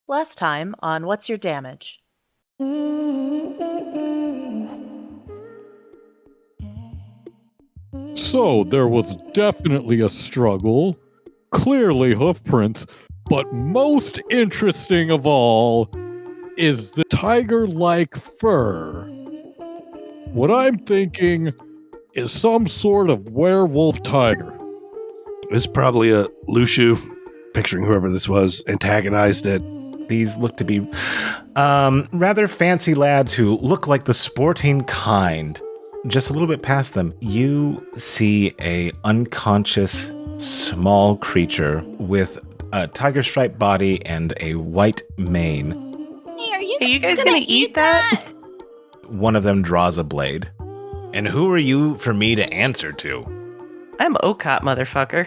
Last time on What's Your Damage? So there was definitely a struggle, clearly hoof prints, but most interesting of all is the tiger-like fur. What I'm thinking is some sort of werewolf tiger. This is probably a Lushu, picturing whoever this was, antagonized it. These look to be rather fancy lads who look like the sporting kind. Just a little bit past them, you see a unconscious small creature with a tiger stripe body and a white mane. Hey, are you guys gonna eat that? One of them draws a blade. And who are you for me to answer to? I'm Okot, motherfucker.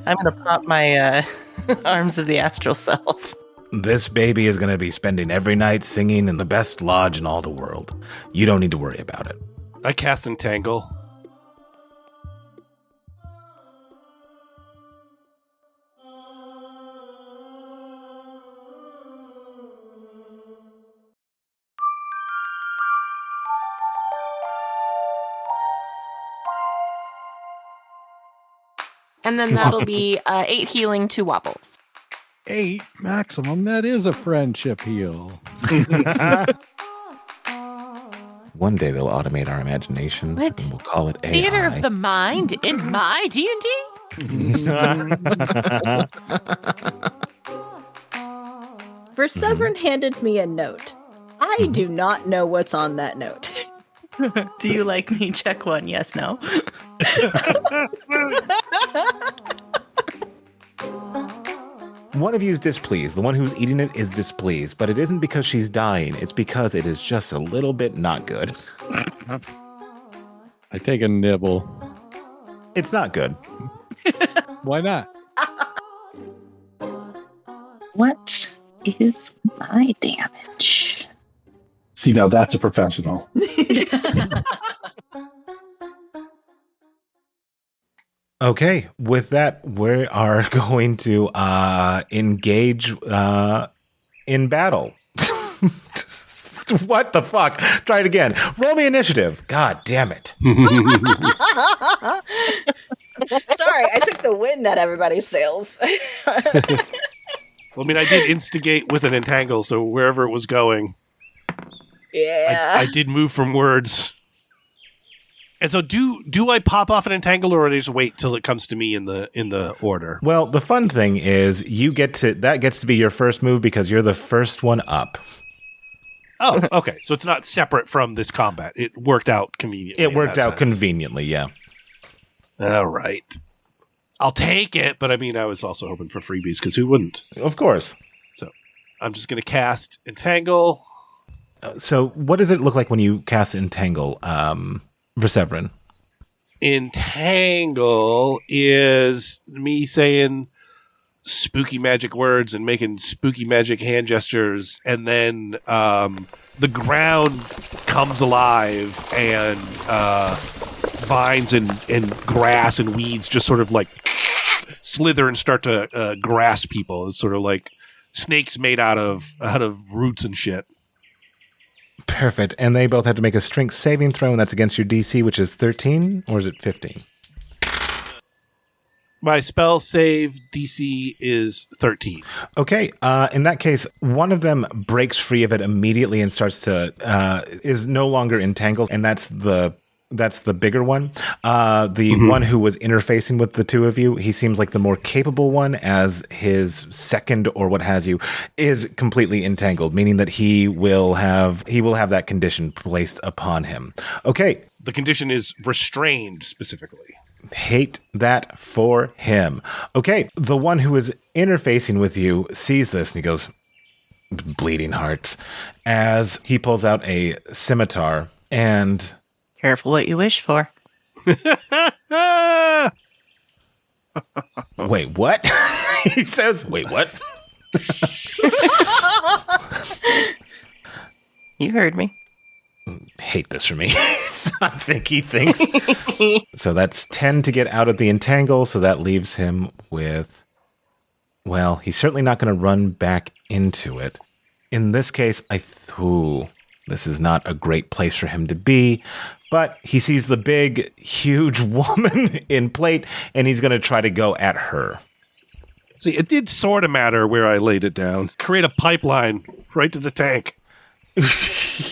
I'm gonna pop my arms of the astral self. This baby is going to be spending every night singing in the best lodge in all the world. You don't need to worry about it. I cast Entangle. And then that'll be 8 healing, 2 wobbles. 8 maximum, that is a friendship heal. One day they'll automate our imaginations What? and we'll call it AI. Theater of the mind in my D&D? Verseverin handed me a note. I do not know what's on that note. Do you like me? Check 1. Yes, no. One of you is displeased. The one who's eating it is displeased, but it isn't because she's dying. It's because it is just a little bit not good. I take a nibble. It's not good. Why not? What is my damage? See, now that's a professional. Okay, with that, we are going to engage in battle. What the fuck? Try it again. Roll me initiative. God damn it. Sorry, I took the wind out everybody's sails. Well, I mean, I did instigate with an Entangle, so wherever it was going, Yeah. I did move from words. And so, do I pop off an Entangle, or do I just wait till it comes to me in the order? Well, the fun thing is that gets to be your first move because you're the first one up. Oh, okay. So it's not separate from this combat. It worked out conveniently. It worked in that out sense. conveniently, yeah. All right. I'll take it, but I mean, I was also hoping for freebies, because who wouldn't? Of course. So I'm just going to cast Entangle. So what does it look like when you cast Entangle, Verseverin? Entangle is me saying spooky magic words and making spooky magic hand gestures, and then the ground comes alive, and vines and grass and weeds just sort of like slither and start to grasp people. It's sort of like snakes made out of roots and shit. Perfect. And they both have to make a strength saving throw, and that's against your DC, which is 13, or is it 15? My spell save DC is 13. Okay. In that case, one of them breaks free of it immediately and starts to is no longer entangled, and that's the bigger one. The one who was interfacing with the two of you, he seems like the more capable one, as his second or what has you is completely entangled, meaning that he will have that condition placed upon him. Okay. The condition is restrained specifically. Hate that for him. Okay, the one who is interfacing with you sees this and he goes, bleeding hearts, as he pulls out a scimitar and... Careful what you wish for. Wait, what? He says, wait, what? You heard me. Hate this for me. I think he thinks. So that's 10 to get out of the entangle, so that leaves him with Well, he's certainly not going to run back into it. In this case, this is not a great place for him to be, but he sees the big, huge woman in plate, and he's going to try to go at her. See, it did sort of matter where I laid it down. Create a pipeline right to the tank.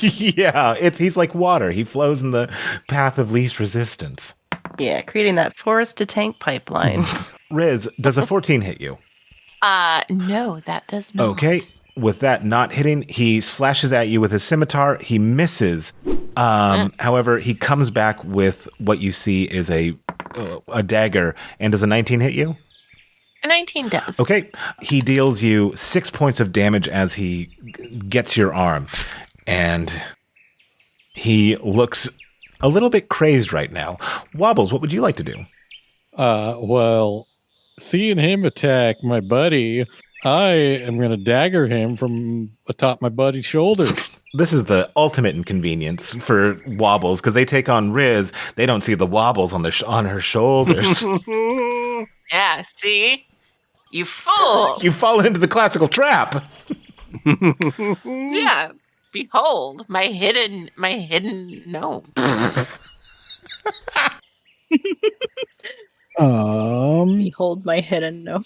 Yeah, he's like water. He flows in the path of least resistance. Yeah, creating that forest to tank pipeline. Riz, does a 14 hit you? No, that does not. Okay. With that not hitting, he slashes at you with his scimitar. He misses. However, he comes back with what you see is a dagger. And does a 19 hit you? A 19 does. Okay. He deals you 6 points of damage as he gets your arm. And he looks a little bit crazed right now. Wobbles, what would you like to do? Well, seeing him attack my buddy, I am going to dagger him from atop my buddy's shoulders. This is the ultimate inconvenience for Wobbles because they take on Riz. They don't see the wobbles on on her shoulders. Yeah, see? You fool! You fall into the classical trap. Yeah. Behold, my hidden gnome. Behold my hidden gnome.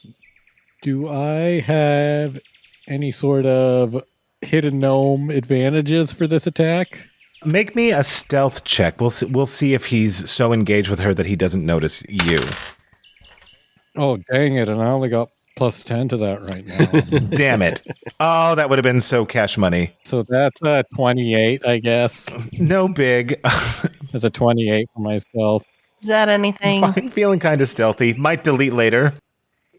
Do I have any sort of hidden gnome advantages for this attack? Make me a stealth check. We'll see if he's so engaged with her that he doesn't notice you. Oh, dang it. And I only got plus 10 to that right now. Damn it. Oh, that would have been so cash money. So that's a 28, I guess. No big. That's a 28 for myself. Is that anything? Fine, feeling kind of stealthy. Might delete later.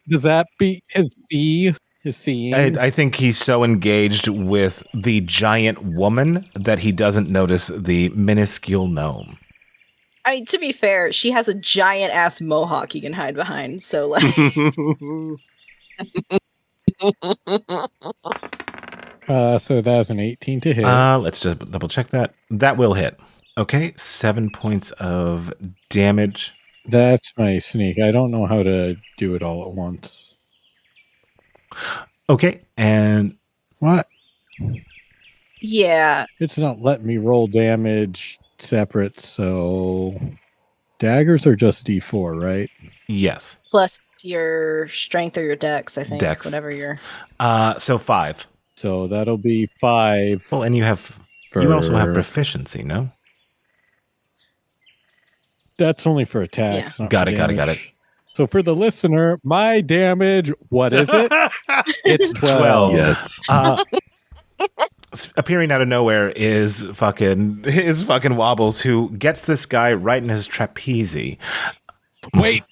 Does that beat his C? His seeing? I think he's so engaged with the giant woman that he doesn't notice the minuscule gnome. To be fair, she has a giant ass mohawk he can hide behind. So like, So that was an 18 to hit. Let's just double check that. That will hit. Okay, 7 points of damage. That's my sneak. I don't know how to do it all at once. Okay, and What? yeah, It's not letting me roll damage separate, so daggers are just D4, right? yes, plus your strength or your dex, I think. Dex. Whatever your. so 5. So that'll be 5. Well, and you also have proficiency, no? That's only for attacks. Not Got for it. damage. So for the listener, my damage, what is it? It's 12. Yes. Appearing out of nowhere is fucking Wobbles, who gets this guy right in his trapeze. Wait,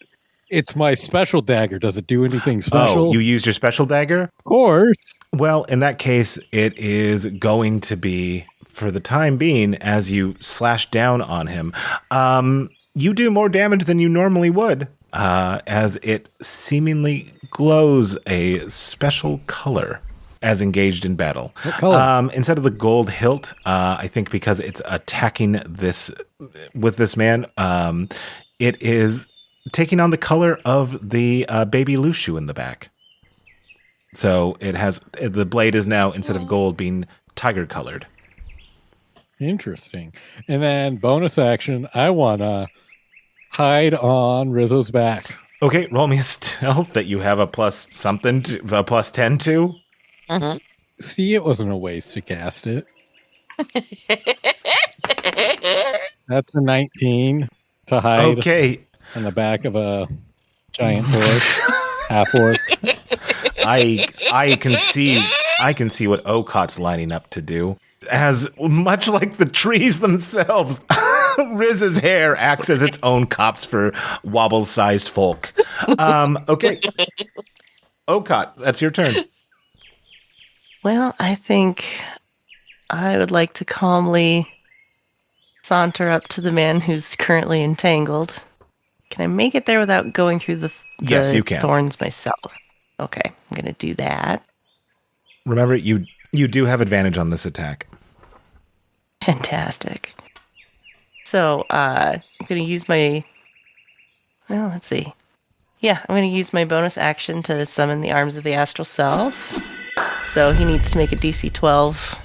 it's my special dagger. Does it do anything special? Oh, you used your special dagger? Of course. Well, in that case, it is going to be, for the time being, as you slash down on him, you do more damage than you normally would, as it seemingly glows a special color as engaged in battle. What color? Instead of the gold hilt, I think because it's attacking this man, it is taking on the color of the baby Lushu in the back. So the blade is now, instead of gold, being tiger colored. Interesting. And then bonus action, I want to hide on Rizzo's back. Okay, roll me a stealth that you have a plus 10 to. Mhm. See, it wasn't a waste to cast it. That's a 19 to hide Okay, on the back of a giant horse, half orc. I can see what Okot's lining up to do. As much like the trees themselves, Riz's hair acts as its own cops for wobble-sized folk. Okay, Okot, that's your turn. Well, I think I would like to calmly saunter up to the man who's currently entangled. Can I make it there without going through the Yes, you can. thorns myself? Okay, I'm going to do that. Remember, you do have advantage on this attack. Fantastic. So, I'm going to use my... Well, let's see. Yeah, I'm going to use my bonus action to summon the arms of the astral self. So he needs to make a DC 12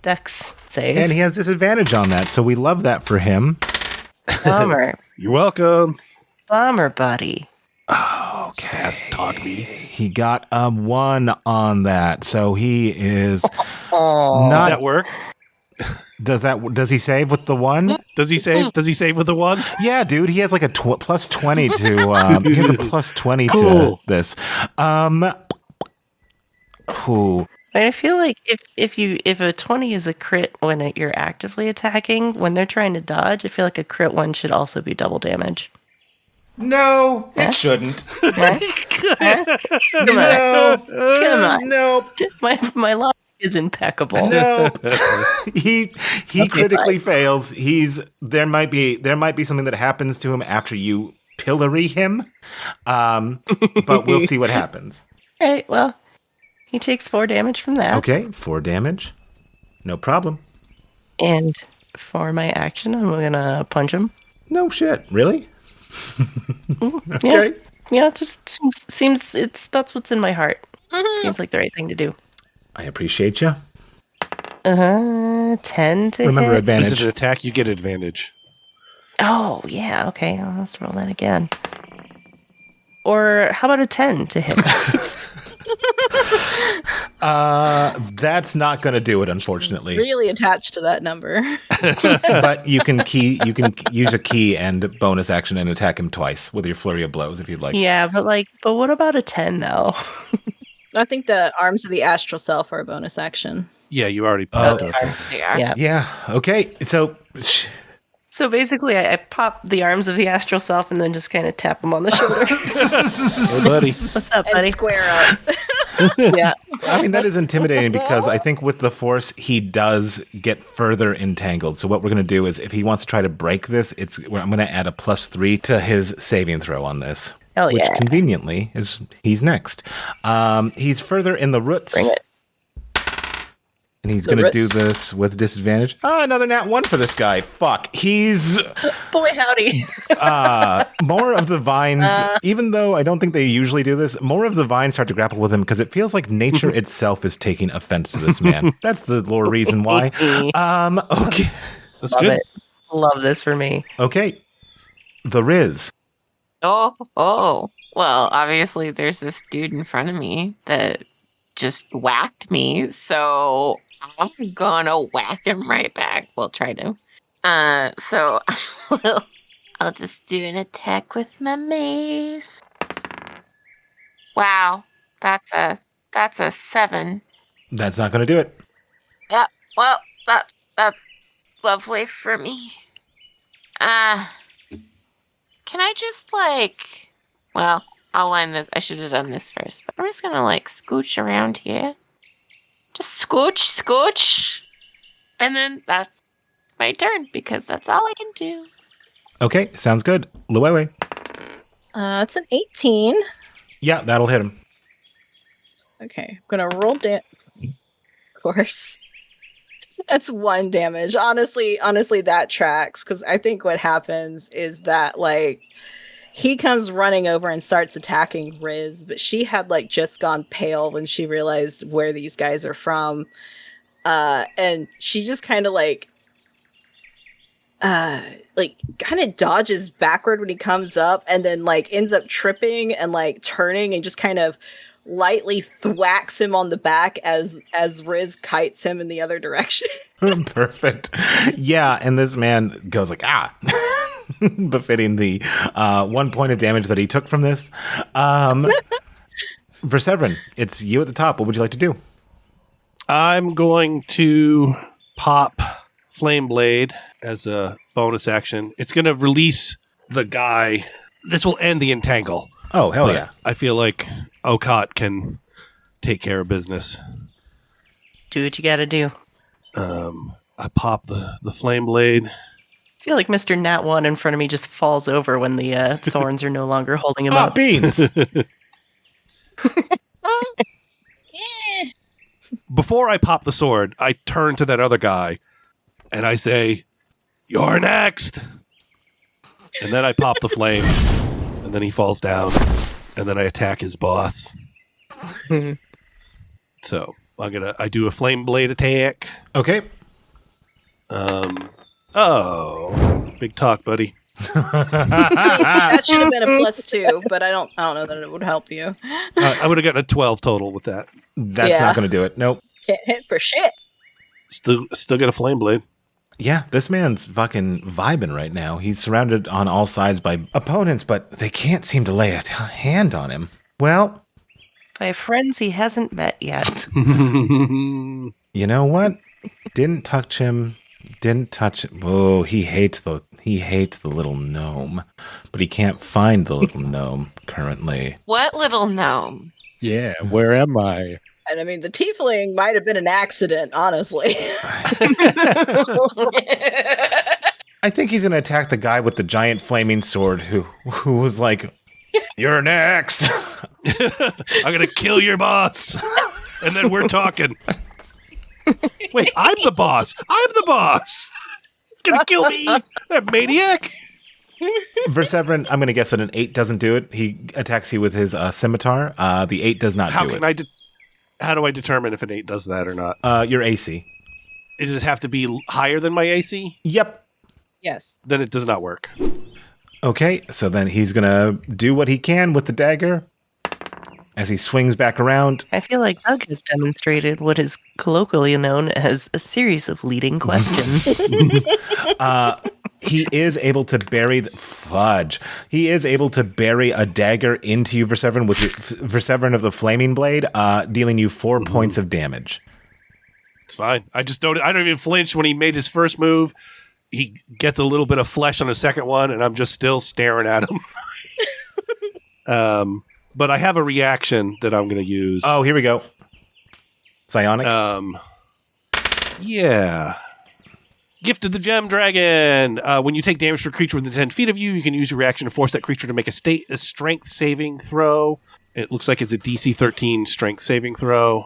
Dex save. And he has disadvantage on that, so we love that for him. Bummer. You're welcome. Bummer, buddy. Oh, okay. Fast talk me. He got a 1 on that, so he is Oh. Does not. that work? Does he save with the 1? Does he save? Does he save with the 1? Yeah, dude, he has like a plus 20 to. He has a plus 20 Cool. to this. Who? I feel like if a 20 is a crit when you're actively attacking, when they're trying to dodge, I feel like a crit one should also be double damage. No, Huh? it shouldn't. Huh? Huh? No, Come on. nope, My logic is impeccable. nope. he critically fine. fails. There might be something that happens to him after you pillory him, but we'll see what happens. All right, well, he takes 4 damage from that. Okay, 4 damage, no problem. And for my action, I'm gonna punch him. No shit, really? Yeah, Okay. yeah. It just seems that's what's in my heart. Seems like the right thing to do. I appreciate you. 10 to Remember hit. advantage. Is it an attack? You get advantage. Oh yeah, okay. Well, let's roll that again. Or how about a 10 to hit? That's not going to do it, unfortunately. Really attached to that number. But you can use a key and bonus action and attack him twice with your flurry of blows if you'd like. Yeah, but what about a 10 though? I think the arms of the astral self are a bonus action. Yeah, you already popped Oh. it. Yeah. Yeah. Okay. So So basically, I pop the arms of the astral self and then just kind of tap him on the shoulder. Hey, buddy. What's up, And buddy? square up. Yeah. I mean that is intimidating because I think with the force he does get further entangled. So what we're going to do is if he wants to try to break this, I'm going to add a +3 to his saving throw on this. Hell which yeah. conveniently is he's next. He's further in the roots. Bring it. And he's The going to do roots. this with disadvantage. Another nat 1 for this guy. Fuck. He's Boy, howdy. more of the vines, even though I don't think they usually do this, more of the vines start to grapple with him because it feels like nature itself is taking offense to this man. That's the lore reason why. Okay. That's Love good. it. Love this for me. Okay. The Riz. Oh. Well, obviously there's this dude in front of me that just whacked me, so I'm gonna whack him right back. We'll try to. So I'll just do an attack with my mace. Wow, that's a 7. That's not going to do it. Yeah, well, that's lovely for me. Can I just well, I'll line this. I should have done this first, but I'm just gonna scooch around here. Just scooch, and then that's my turn because that's all I can do. Okay. Sounds good. Luwewe. It's an 18. Yeah, that'll hit him. Okay, I'm gonna roll down. Of course. That's 1 damage. Honestly, that tracks because I think what happens is that he comes running over and starts attacking Riz, but she had just gone pale when she realized where these guys are from, and she just kind of kind of dodges backward when he comes up, and then ends up tripping and turning and just kind of lightly thwacks him on the back as Riz kites him in the other direction. Perfect. Yeah, and this man goes befitting the 1 point of damage that he took from this. Verseverin, it's you at the top. What would you like to do? I'm going to pop Flame Blade as a bonus action. It's going to release the guy. This will end the entangle. Oh, hell But yeah. I feel like Okot can take care of business. Do what you gotta do. I pop the Flame Blade. I feel like Mr. Nat 1 in front of me just falls over when the thorns are no longer holding him up. Beans. Before I pop the sword, I turn to that other guy and I say, "You're next." And then I pop the flame, and and then he falls down, and then I attack his boss. So I do a flame blade attack. Okay. Big talk, buddy. That should have been a +2, but I don't know that it would help you. I would have gotten a 12 total with that. That's not going to do it. Nope. Can't hit for shit. Still get a flame blade. Yeah, this man's fucking vibing right now. He's surrounded on all sides by opponents, but they can't seem to lay a hand on him. Well, By friends he hasn't met yet. you know what? Didn't touch him. Oh, he hates the little gnome, but he can't find the little gnome currently. What little gnome? Yeah, where am I? And I mean, the tiefling might have been an accident, honestly. I think he's going to attack the guy with the giant flaming sword who was like, "You're next." I'm going to kill your boss. And then we're talking. Wait, I'm the boss. He's going to kill me. That maniac. Verseverin, I'm going to guess that an 8 doesn't do it. He attacks you with his scimitar. The 8 does not do it. How do I determine if an 8 does that or not? Your AC. Does it have to be higher than my AC? Yep. Yes. Then it does not work. Okay, so then he's going to do what he can with the dagger as he swings back around. I feel like Doug has demonstrated what is colloquially known as a series of leading questions. He is able to bury He is able to bury a dagger into you, Verseverin, with Verseverin of the Flaming Blade, dealing you 4 points of damage. It's fine. I don't even flinch when he made his first move. He gets a little bit of flesh on the second one, and I'm just still staring at him. But I have a reaction that I'm going to use. Oh, here we go. Psionic. Yeah. Gift of the Gem Dragon. When you take damage to a creature within 10 feet of you, you can use your reaction to force that creature to make a strength saving throw. It looks like it's a DC 13 strength saving throw.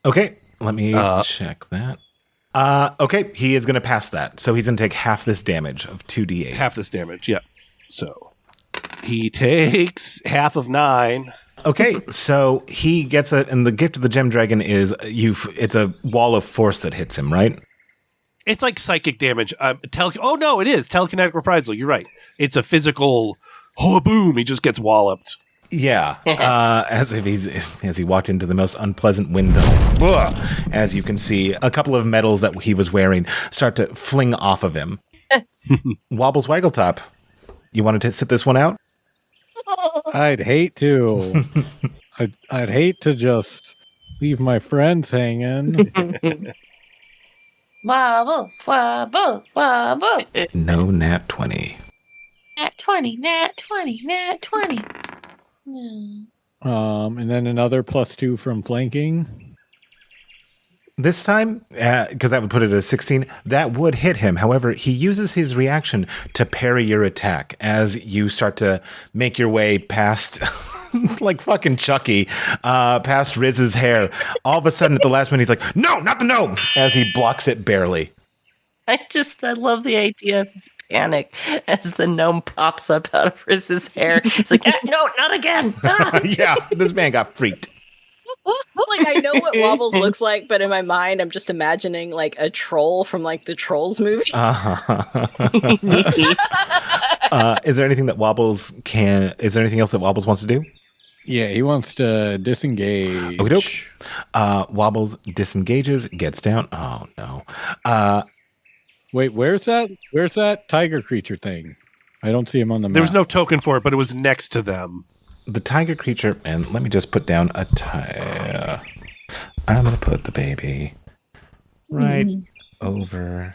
Okay, let me check that. Okay, he is going to pass that. So he's going to take half this damage of 2d8. Half this damage, yeah. So he takes half of 9. Okay, so he gets it, and the Gift of the Gem Dragon is it's a wall of force that hits him, right? It's like psychic damage. It is telekinetic reprisal. You're right. It's a physical. Oh, boom! He just gets walloped. Yeah, as he walked into the most unpleasant window. As you can see, a couple of medals that he was wearing start to fling off of him. Wobbles Waggletop, you wanted to sit this one out? I'd hate to. I'd hate to just leave my friends hanging. Wobbles, wobbles, wobbles. No nat 20. Nat 20, nat 20, nat 20. And then another +2 from flanking. This time, because that would put it at a 16, that would hit him. However, he uses his reaction to parry your attack as you start to make your way past, like fucking Chucky, past Riz's hair. All of a sudden, at the last minute, he's like, "No, not the gnome!" as he blocks it barely. I love the idea of his panic as the gnome pops up out of Riz's hair. It's like, no, not again. Ah! Yeah, this man got freaked. Like, I know what Wobbles looks like, but in my mind, I'm just imagining like a troll from like the Trolls movie. Is there anything that Wobbles Is there anything else that Wobbles wants to do? Yeah, he wants to disengage. Wobbles disengages, gets down. Oh no. Wait, where's that tiger creature thing? I don't see him on the map. There was no token for it, but it was next to them. The tiger creature, and let me just put down I'm going to put the baby right over.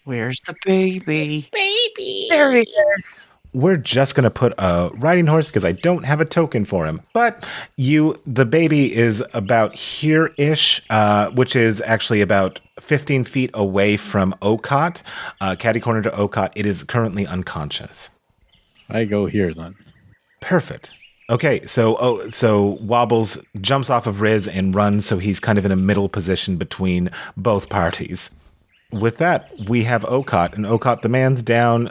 Where's the baby? Baby. There he is. We're just going to put a riding horse because I don't have a token for him. But the baby is about here-ish, which is actually about 15 feet away from Okot, catty corner to Okot. It is currently unconscious. I go here then. Perfect. Okay, so Wobbles jumps off of Riz and runs, so he's kind of in a middle position between both parties. with that, we have Okot, and Okot, the man's down.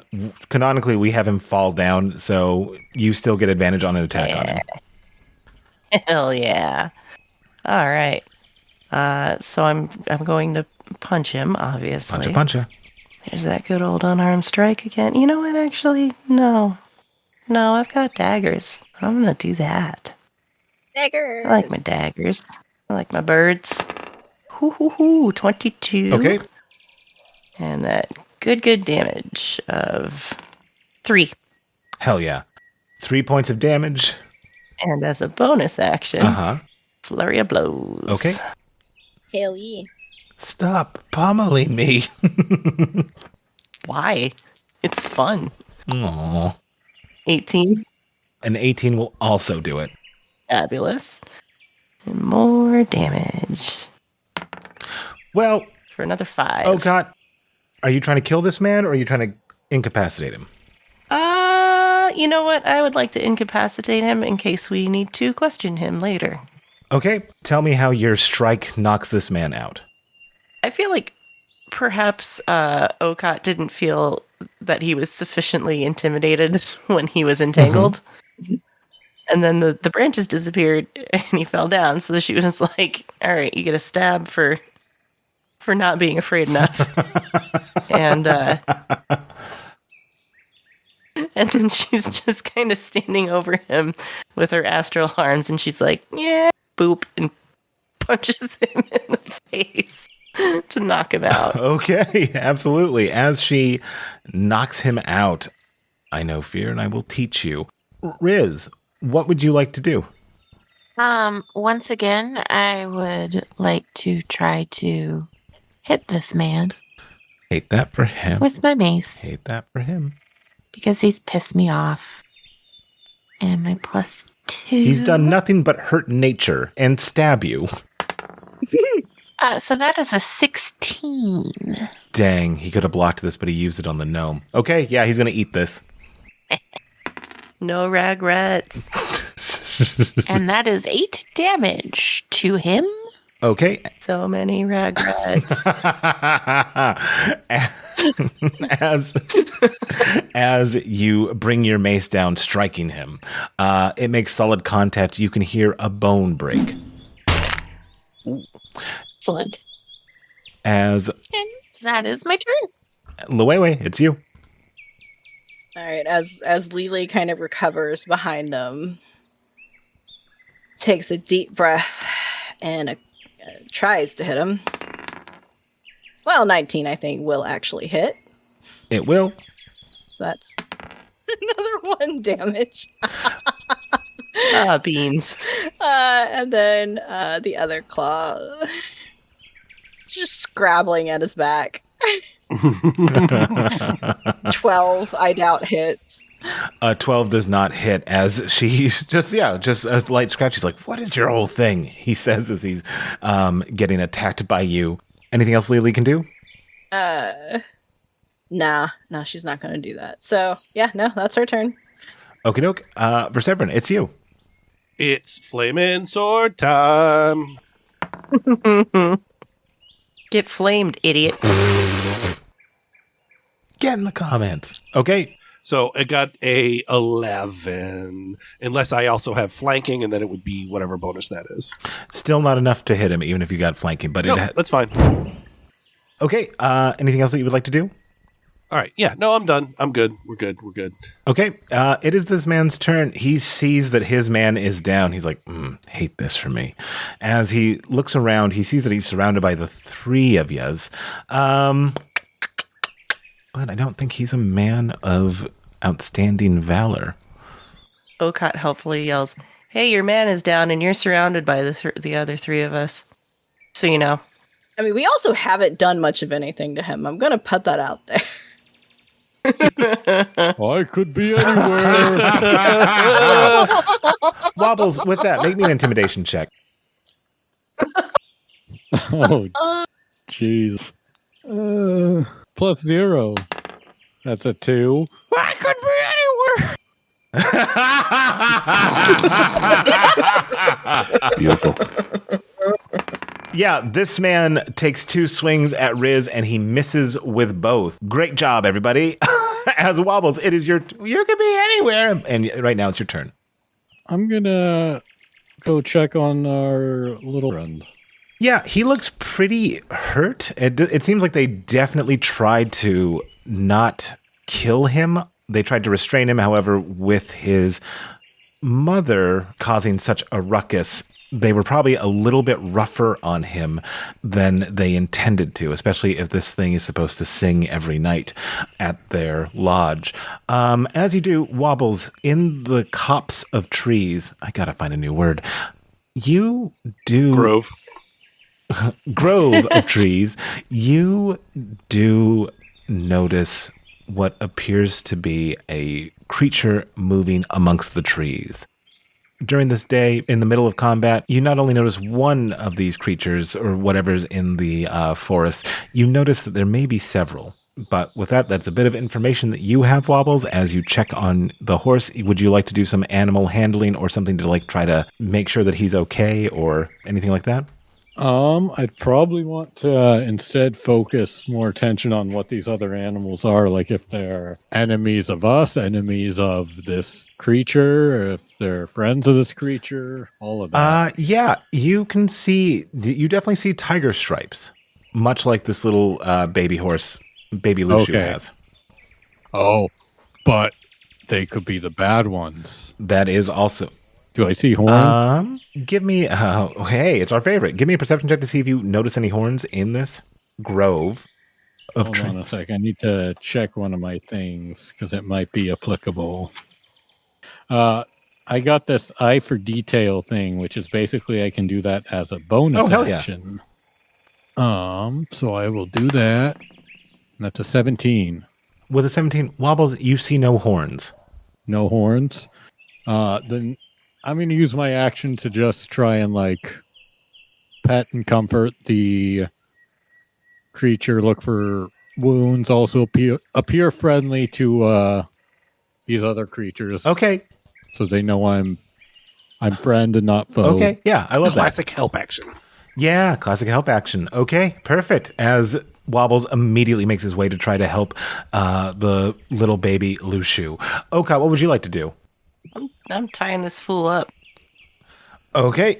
Canonically, we have him fall down, so you still get advantage on an attack on him. Hell yeah. All right. So I'm going to punch him, obviously. Puncher. There's that good old unarmed strike again. You know what, actually? No. No, I've got daggers. I'm going to do that. Daggers. I like my daggers. I like my birds. 22. Okay. And that good damage of 3. Hell yeah. 3 points of damage. And as a bonus action, flurry of blows. Okay. Hell yeah. Stop pummeling me. Why? It's fun. Aww. 18. An 18 will also do it. Fabulous. And more damage. Well, For another 5. Okot, are you trying to kill this man or are you trying to incapacitate him? You know what? I would like to incapacitate him in case we need to question him later. Okay, tell me how your strike knocks this man out. I feel like perhaps Okot didn't feel that he was sufficiently intimidated when he was entangled. And then the branches disappeared and he fell down. So she was like, all right, you get a stab for not being afraid enough. And then she's just kind of standing over him with her astral arms, and she's like, yeah, boop, and punches him in the face to knock him out. Okay, absolutely. As she knocks him out, I know fear and I will teach you. Riz, what would you like to do? Once again, I would like to try to hit this man Hate that for him. with my mace Hate that for him. because he's pissed me off. And my +2. He's done nothing but hurt nature and stab you. So that is a 16. Dang, he could have blocked this, but he used it on the gnome. Okay, yeah, he's going to eat this. No regrets. And that is 8 damage to him. Okay. So many regrets. as you bring your mace down, striking him, it makes solid contact. You can hear a bone break. Excellent. As And that is my turn. Luwewe, it's you. All right, as Lily kind of recovers behind them, takes a deep breath and tries to hit him. Well, 19, I think, will actually hit. It will. So that's another 1 damage. Beans. And then the other claw, just scrabbling at his back. 12, I doubt, hits. 12 does not hit as she's just a light scratch. He's like, what is your whole thing? He says as he's getting attacked by you. Anything else Lily can do? Nah, she's not going to do that. So, yeah, no, that's her turn. Okie doke. Perseverin, it's you. It's flaming sword time. Get flamed, idiot. Get in the comments. Okay. So it got a 11, unless I also have flanking, and then it would be whatever bonus that is. Still not enough to hit him, even if you got flanking. But No, that's fine. Okay. Anything else that you would like to do? All right. Yeah. No, I'm done. I'm good. We're good. Okay. It is this man's turn. He sees that his man is down. He's like, hate this for me. As he looks around, he sees that he's surrounded by the 3 of yous. But I don't think he's a man of outstanding valor. Okot helpfully yells, hey, your man is down and you're surrounded by the other 3 of us. So you know. I mean, we also haven't done much of anything to him. I'm going to put that out there. I could be anywhere. Wobbles, with that, make me an intimidation check. Oh, jeez. +0. That's a 2. I could be anywhere. Beautiful. Yeah, this man takes 2 swings at Riz and he misses with both. Great job, everybody. As Wobbles, it is you could be anywhere. And right now it's your turn. I'm gonna go check on our little friend. Yeah, he looks pretty hurt. It seems like they definitely tried to not kill him. They tried to restrain him, however, with his mother causing such a ruckus, they were probably a little bit rougher on him than they intended to, especially if this thing is supposed to sing every night at their lodge. As you do, Wobbles, in the copse of trees, I gotta find a new word. You do... Grove of trees. You do notice what appears to be a creature moving amongst the trees. During this day, in the middle of combat, you not only notice one of these creatures, or whatever's in the forest, you notice that there may be several. But with that, that's a bit of information that you have, Wobbles, as you check on the horse. Would you like to do some animal handling or something to try to make sure that he's okay or anything like that? I'd probably want to instead focus more attention on what these other animals are, like if they're enemies of us, enemies of this creature, if they're friends of this creature, all of that. Yeah, you definitely see tiger stripes, much like this little baby horse, baby Lushu has. Oh, but they could be the bad ones. That is also... Do I see horns? Give me... hey, it's our favorite. Give me a perception check to see if you notice any horns in this grove of trees. Hold on a sec. I need to check one of my things because it might be applicable. I got this eye for detail thing, which is basically I can do that as a bonus action. So I will do that. That's a 17. With a 17, Wobbles, you see no horns. No horns? Then I'm going to use my action to just try and pet and comfort the creature, look for wounds, also appear friendly to these other creatures. Okay. So they know I'm friend and not foe. Okay, yeah, I love Classic help action. Yeah, classic help action. Okay, perfect. As Wobbles immediately makes his way to try to help the little baby Lushu. Oka, what would you like to do? I'm tying this fool up. Okay.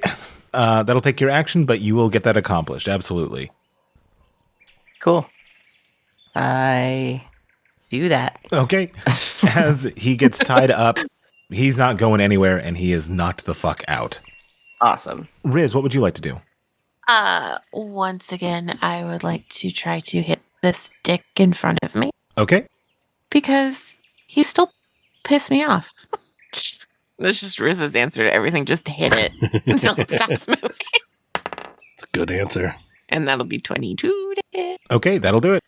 That'll take your action, but you will get that accomplished. Absolutely. Cool. I do that. Okay. As he gets tied up, he's not going anywhere, and he is knocked the fuck out. Awesome. Riz, what would you like to do? Once again, I would like to try to hit this dick in front of me. Okay. Because he still pissed me off. That's just Riz's answer to everything. Just hit it until it stops moving. It's a good answer. And that'll be 22 to hit. Okay, that'll do it.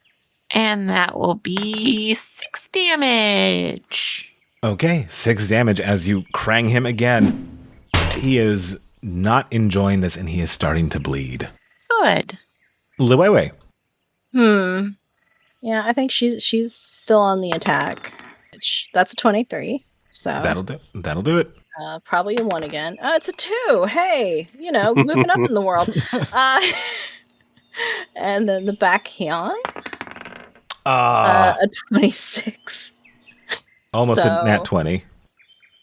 And that will be 6 damage. Okay, 6 damage as you crang him again. He is not enjoying this, and he is starting to bleed. Good. Liweiwei. Yeah, I think she's still on the attack. That's a 23. So That'll do it. Probably a 1 again. Oh, it's a 2. Hey, moving up in the world. And then the backhand. A 26. Almost a nat 20.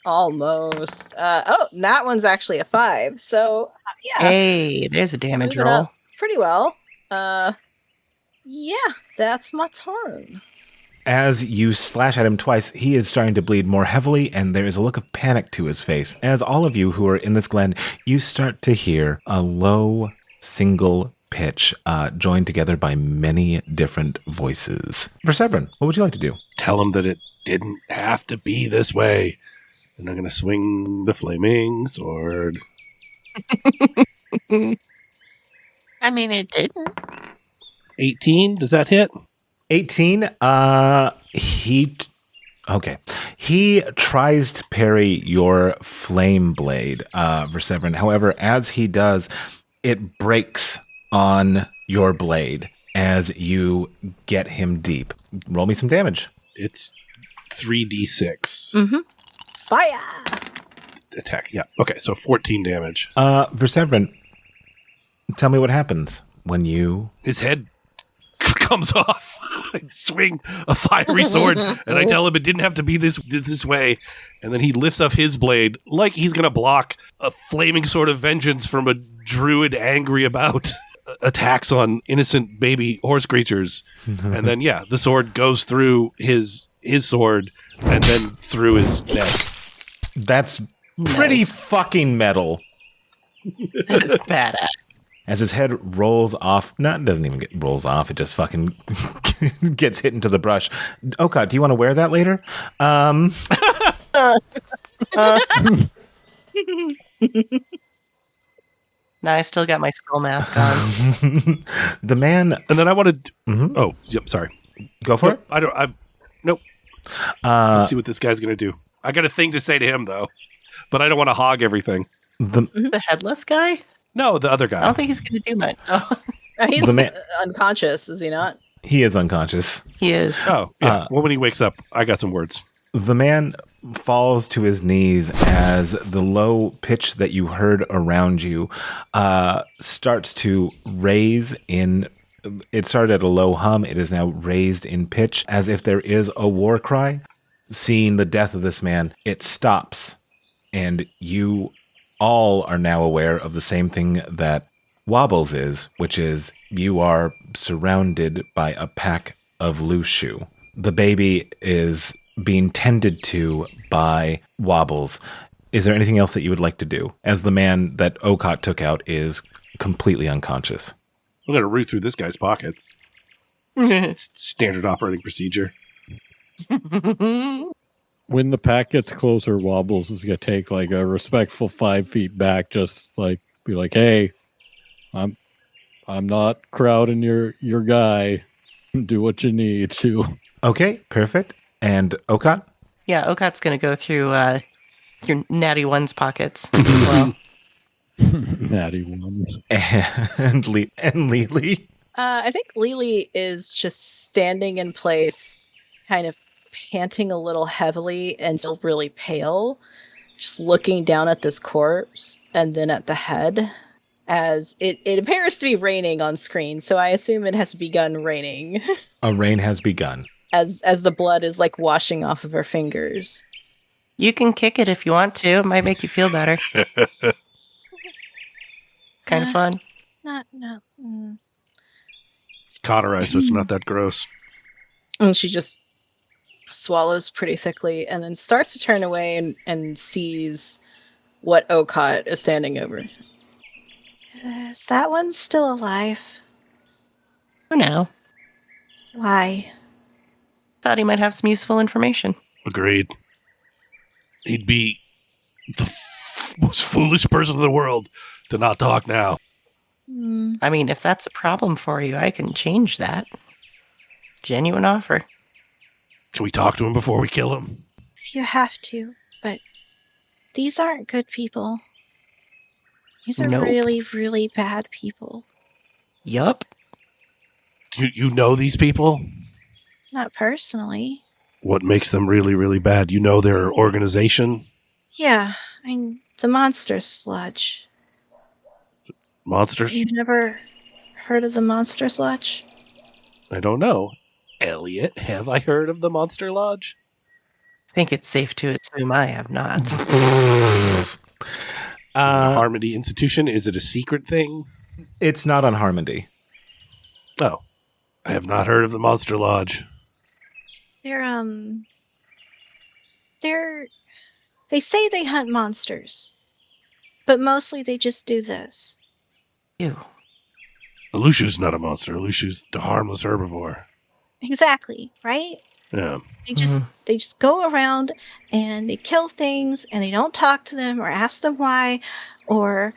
Almost. That one's actually a 5. So yeah. Hey, there's a damage roll. Pretty well. Yeah, that's my turn. As you slash at him twice, he is starting to bleed more heavily, and there is a look of panic to his face. As all of you who are in this glen, you start to hear a low, single pitch joined together by many different voices. Perseverin, what would you like to do? Tell him that it didn't have to be this way. And I'm going to swing the flaming sword. I mean, it didn't. 18, does that hit? 18, he tries to parry your flame blade, Perseverin. However, as he does, it breaks on your blade as you get him deep. Roll me some damage. It's 3d6. Mm-hmm. Fire! Attack, yeah. Okay, so 14 damage. Perseverin, Tell me what happens when you... His head comes off. I swing a fiery sword, and I tell him it didn't have to be this way. And then he lifts up his blade like he's going to block a flaming sword of vengeance from a druid angry about attacks on innocent baby horse creatures. And then, the sword goes through his sword and then through his neck. That's pretty fucking metal. That is badass. As his head rolls off, no, it doesn't even get rolls off. It just fucking gets hit into the brush. Oka, do you want to wear that later? Now I still got my skull mask on. The man, And then I wanted. Mhm. Oh, yep. Sorry. Go for Nope, I don't. Nope. it. Let's see what this guy's gonna do. I got a thing to say to him though, but I don't want to hog everything. The headless guy? No, the other I guy. don't think he's going to do much. Oh, He's The man- unconscious, is he not? He is unconscious. he is. Oh, yeah. Well, when he wakes up, I got some words. The man falls to his knees as the low pitch that you heard around you starts to raise in. It started at a low hum. It is now raised in pitch as if there is a war cry. Seeing the death of this man, it stops. And you all are now aware of the same thing that Wobbles is, which is you are surrounded by a pack of loose shoe. The baby is being tended to by Wobbles. Is there anything else that you would like to do? As the man that Okot took out is completely unconscious. I'm gonna root through this guy's pockets. It's standard operating procedure. When the pack gets closer, Wobbles is gonna take like a respectful 5 feet back, just like be like, "Hey, I'm not crowding your guy. Do what you need to." Okay, perfect. And Okot? Yeah, Okat's going to go through your Natty One's pockets as well. Natty ones. And Lily? I think Lily is just standing in place, kind of panting a little heavily and still really pale, just looking down at this corpse and then at the head. As it appears to be raining on screen, so I assume it has begun raining. A rain has begun. as the blood is like washing off of her fingers. You can kick it if you want to. It might make you feel better. Kind of fun. Not. It's cauterized, so it's not that gross. And she just swallows pretty thickly and then starts to turn away and sees what Okot is standing over. Is that one still alive? For now. Why? Thought he might have some useful information. Agreed. He'd be the most foolish person in the world to not talk now. I mean, if that's a problem for you, I can change that. Genuine offer. Can we talk to him before we kill him? If you have to, but these aren't good people. These are Nope. really, really bad people. Yup. Do you know these people? Not personally. What makes them really, really bad? You know their organization? Yeah, the monster sludge. Monsters? You've never heard of the monster sludge? I don't know. Elliot, have I heard of the Monster Lodge? I think it's safe to assume I have not. Harmony Institution? Is it a secret thing? It's not on Harmony. Oh. I have not heard of the Monster Lodge. They say they hunt monsters, but mostly they just do this. Ew. Alushu's not a monster. Alushu's the harmless herbivore. Exactly, right? Yeah. They just go around and they kill things and they don't talk to them or ask them why or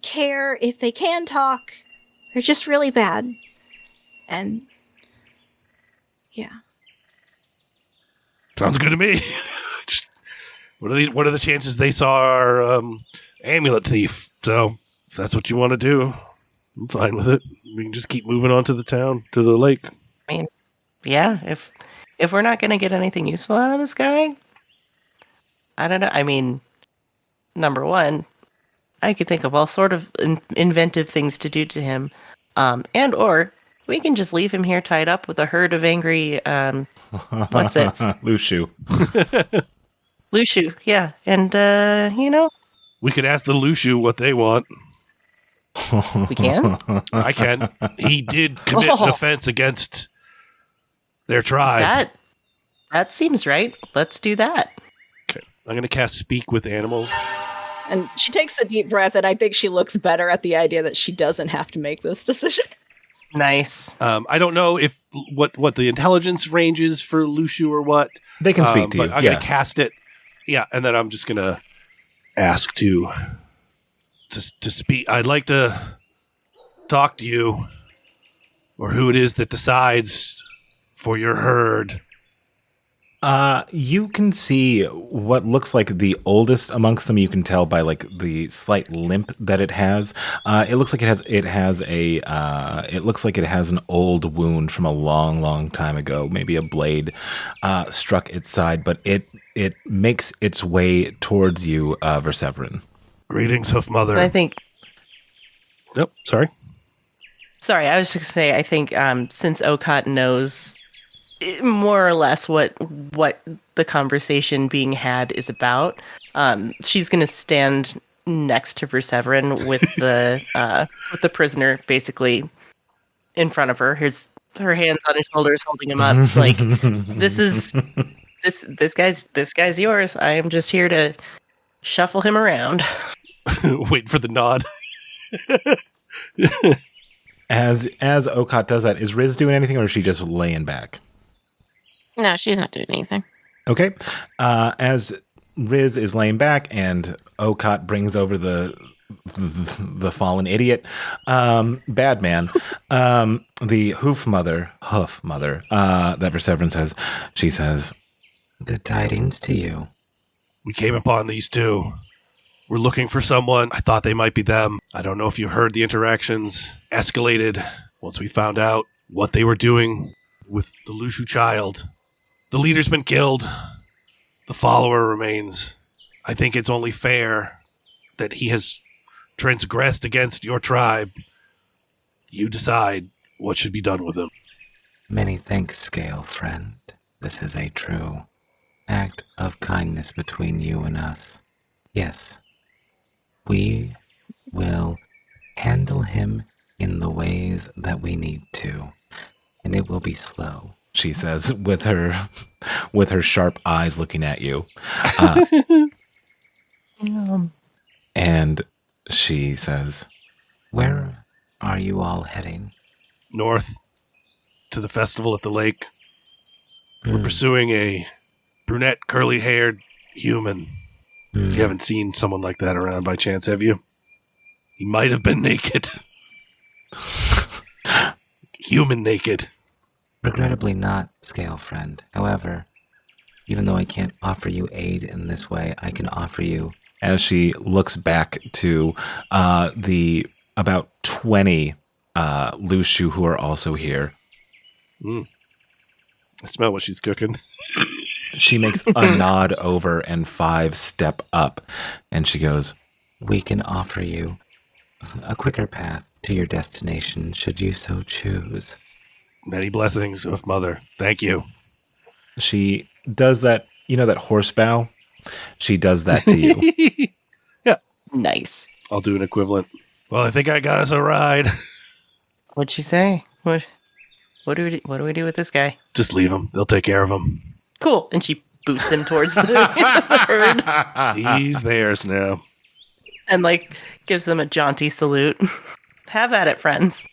care if they can talk. They're just really bad. And yeah. Sounds good to me. Just, what are the chances they saw our amulet thief? So if that's what you want to do, I'm fine with it. We can just keep moving on to the town, to the lake. Yeah, if we're not going to get anything useful out of this guy, I don't know. I mean, number one, I could think of all sort of inventive things to do to him. And or we can just leave him here tied up with a herd of angry, what's it? Lushu. Lushu, yeah. And, We could ask the Lushu what they want. we can? I can. He did commit an offense against their tribe. That seems right. Let's do that. Okay. I'm going to cast Speak with Animals. And she takes a deep breath, and I think she looks better at the idea that she doesn't have to make this decision. Nice. I don't know if what the intelligence range is for Lushu or what. They can speak to you. But I'm going to cast it. Yeah, and then I'm just going to ask to speak. I'd like to talk to you, or who it is that decides for your herd. You can see what looks like the oldest amongst them. You can tell by like the slight limp that it has. It looks like it looks like it has an old wound from a long, long time ago. Maybe a blade struck its side, but it makes its way towards you, Verseverin. Greetings, Hoof Mother. I think. Nope, sorry. Sorry, I was just going to say, I think since Okot knows more or less what the conversation being had is about, she's going to stand next to Verseverin with the prisoner basically in front of her. Her hands on his shoulders, holding him up. Like, this guy's yours. I am just here to shuffle him around. Wait for the nod. As Okot does that, is Riz doing anything, or is she just laying back? No, she's not doing anything. Okay. As Riz is laying back and Okot brings over the fallen idiot, bad man, the hoof mother, that Verseverin says, she says, "Good tidings to you. We came upon these two. We're looking for someone. I thought they might be them. I don't know if you heard the interactions escalated once we found out what they were doing with the Lushu child. The leader's been killed. The follower remains. I think it's only fair that he has transgressed against your tribe. You decide what should be done with him." Many thanks, Scale friend. This is a true act of kindness between you and us. Yes, we will handle him in the ways that we need to, and it will be slow, she says with her sharp eyes looking at you. And she says, "Where are you all heading?" North, to the festival at the lake. We're pursuing a brunette, curly-haired human. You haven't seen someone like that around by chance, have you? He might have been naked. Human naked. Regrettably not, Scale friend. However, even though I can't offer you aid in this way, I can offer you... As she looks back to the about 20 Lushu who are also here. I smell what she's cooking. She makes a nod over and 5 step up, and she goes, "We can offer you a quicker path to your destination, should you so choose." Many blessings, Hoof Mother. Thank you. She does that, that horse bow? She does that to you. Yeah. Nice. I'll do an equivalent. Well, I think I got us a ride. What'd she say? What do we do with this guy? Just leave him. They'll take care of him. Cool. And she boots him towards the herd. He's theirs now. And gives them a jaunty salute. Have at it, friends.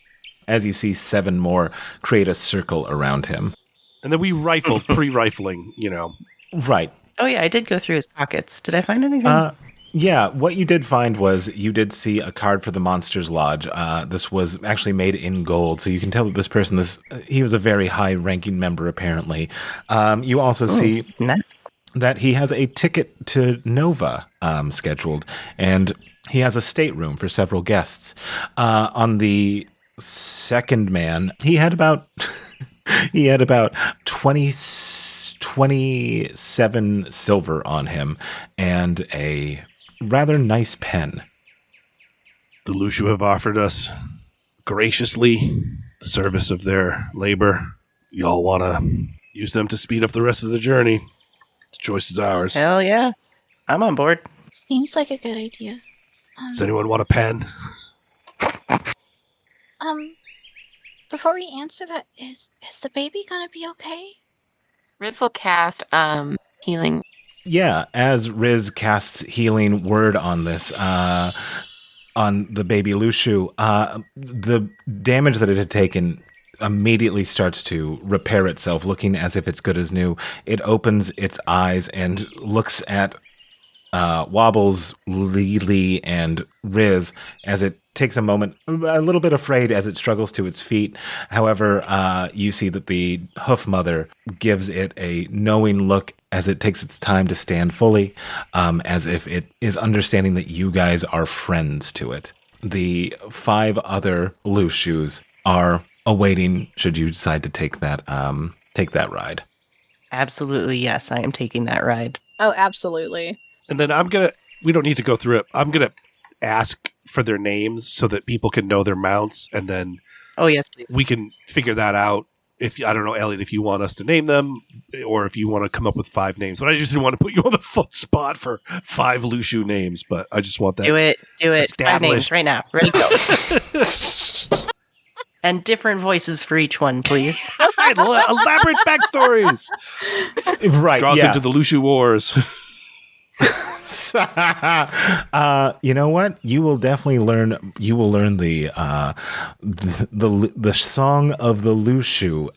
As you see 7 more create a circle around him. And then we rifled, pre-rifling, Right. Oh yeah, I did go through his pockets. Did I find anything? Yeah, what you did find was you did see a card for the Monsters Lodge. This was actually made in gold, so you can tell that this person, he was a very high-ranking member, apparently. You also see that he has a ticket to Nova scheduled, and he has a stateroom for several guests. On the second man, he had about 27 silver on him and a rather nice pen. The Lushu have offered us graciously the service of their labor. Y'all want to use them to speed up the rest of the journey? The choice is ours. Hell yeah. I'm on board. Seems like a good idea. Does anyone want a pen? Before we answer that, is the baby gonna be okay? Riz will cast healing. Yeah, as Riz casts healing word on this, on the baby Lushu, the damage that it had taken immediately starts to repair itself, looking as if it's good as new. It opens its eyes and looks at Wobbles, Lily, and Riz as it takes a moment, a little bit afraid as it struggles to its feet. However, you see that the hoof mother gives it a knowing look as it takes its time to stand fully, as if it is understanding that you guys are friends to it. The 5 other Lushus are awaiting should you decide to take that ride. Absolutely, yes, I am taking that ride. Oh, absolutely. And then we don't need to go through it. I'm going to ask for their names so that people can know their mounts, and then Oh, yes, please. we can figure that out. I don't know, Elliot, if you want us to name them or if you want to come up with 5 names. But I just didn't want to put you on the full spot for 5 Lushu names, but I just want that. Do it. 5 names established. right now. Ready, go. And different voices for each one, please. Elaborate backstories. Right, Draws yeah. into the Lushu Wars. You know what? You will definitely learn. You will learn the song of the Lushu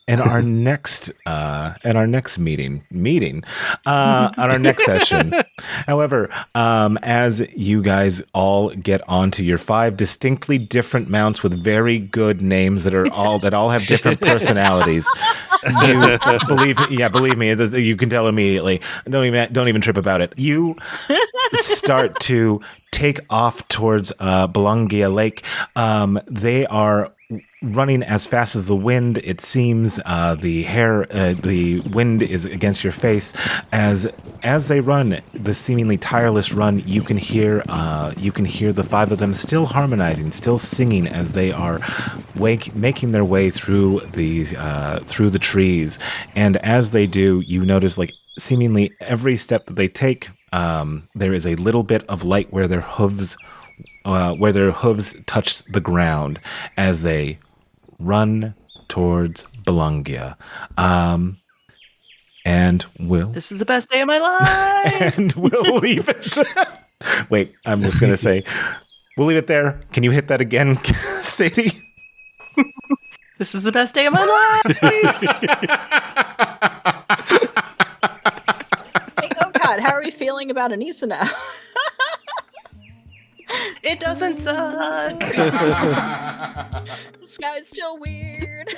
in our next meeting on our next session. However, as you guys all get onto your 5 distinctly different mounts with very good names that all have different personalities, you believe me, you can tell immediately. Don't even trip about it. You start to take off towards Belungia Lake. They are running as fast as the wind. It seems the wind is against your face. As they run, the seemingly tireless run, you can hear the 5 of them still harmonizing, still singing as they are making their way through the trees. And as they do, you notice like seemingly every step that they take, there is a little bit of light where their hooves touch the ground as they run towards Belungia. And This is the best day of my life. And we'll leave it. Wait, I'm just gonna say, we'll leave it there. Can you hit that again, Sadie? This is the best day of my life. Hey, oh God, how are we feeling about Anissa now? It doesn't suck. The sky's still weird.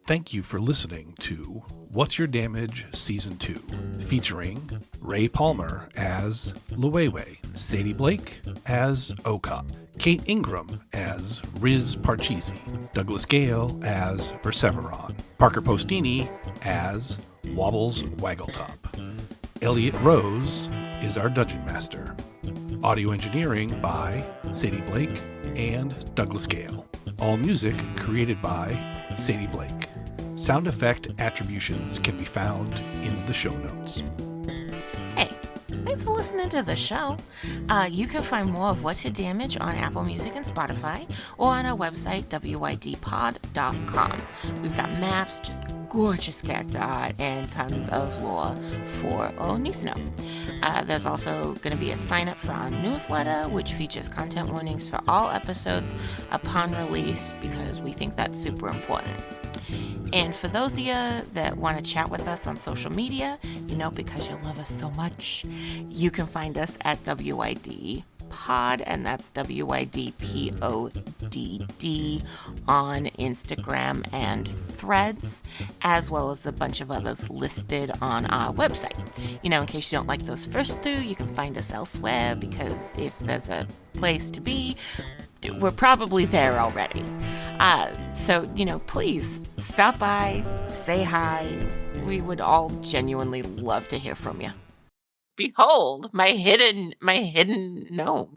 Thank you for listening to What's Your Damage Season 2, featuring Ray Palmer as Luwewe, Sadie Blake as Okop, Kate Ingram as Riz Parcheesi, Douglas Gale as Perseveron, Parker Postini as Wobbles Waggletop. Elliot Rose is our Dungeon Master. Audio engineering by Sadie Blake and Douglas Gale. All music created by Sadie Blake. Sound effect attributions can be found in the show notes. Hey, thanks for listening to the show. You can find more of What's Your Damage on Apple Music and Spotify, or on our website, wydpod.com. We've got maps, just gorgeous character art, and tons of lore for all needs to know. There's also going to be a sign up for our newsletter, which features content warnings for all episodes upon release, because we think that's super important. And for those of you that want to chat with us on social media, because you love us so much, you can find us at WYD Pod, and that's WYDPODD on Instagram and Threads, as well as a bunch of others listed on our website. In case you don't like those first two, you can find us elsewhere, because if there's a place to be, we're probably there already. So, please stop by, say hi. We would all genuinely love to hear from you. Behold, my hidden gnome.